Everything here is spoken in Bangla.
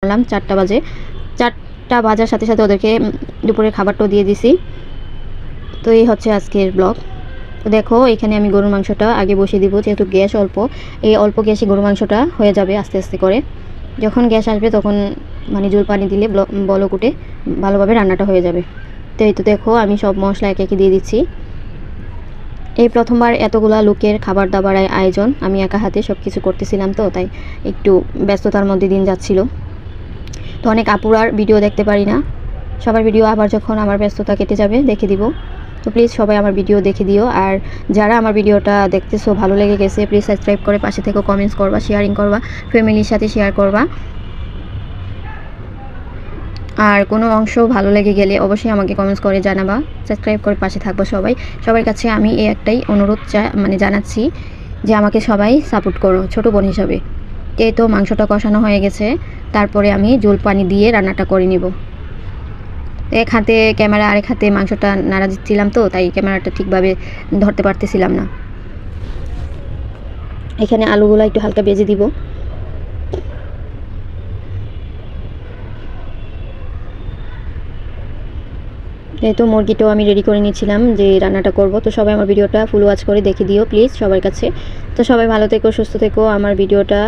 করলাম 4টা বাজে। 4টা বাজার সাথে সাথে ওদেরকে দুপুরের খাবারটাও দিয়ে দিছি। তো এই হচ্ছে আজকের ব্লগ। তো দেখো এখানে আমি গরুর মাংসটা আগে বসিয়ে দিব, যেহেতু গ্যাস অল্প, এই অল্প গ্যাসে গরুর মাংসটা হয়ে যাবে আস্তে আস্তে করে। যখন গ্যাস আসবে তখন মানে জল পানি দিলে বলক উঠে ভালোভাবে রান্নাটা হয়ে যাবে। তো এই তো দেখো আমি সব মশলা একে একে দিয়ে দিচ্ছি। এই প্রথমবার এতগুলা লোকের খাবার দাবার আয়োজন আমি একা হাতে সব কিছু করতেছিলাম, তো তাই একটু ব্যস্ততার মধ্যে দিন যাচ্ছিল। তো অনেক আপুরার ভিডিও দেখতে পারি না, সবার ভিডিও আবার যখন আমার ব্যস্ততা কেটে যাবে দেখে দিব। তো প্লিজ সবাই আমার ভিডিও দেখে দিও। আর যারা আমার ভিডিওটা দেখতেছো ভালো লেগে গেছে প্লিজ সাবস্ক্রাইব করে পাশে থেকে কমেন্টস করবা, শেয়ারিং করবা, ফ্যামিলির সাথে শেয়ার করবা। আর কোনো অংশ ভালো লেগে গেলে অবশ্যই আমাকে কমেন্টস করে জানাবা, সাবস্ক্রাইব করে পাশে থাকবো সবাই। সবার কাছে আমি এই একটাই অনুরোধ জানাচ্ছি যে আমাকে সবাই সাপোর্ট করো ছোটো বোন হিসাবে। এই তো মাংসটা কষানো হয়ে গেছে, তারপরে আমি জল পানি দিয়ে রান্নাটা করে নিব। এক হাতে ক্যামেরা আরেক হাতে মাংসটা নাড়া দিচ্ছিলাম, তো তাই ক্যামেরাটা ঠিকভাবে ধরতে পারতেছিলাম না। এখানে আলুগুলো একটু হালকা ভেজে দিব। এই তো মুরগিটাও আমি রেডি করে নিয়েছিলাম যে রান্নাটা করব। তো সবাই আমার ভিডিওটা ফুল ওয়াচ করে দেখে দিও প্লিজ সবার কাছে। তো সবাই ভালো থেকো, সুস্থ থেকো। আমার ভিডিওটা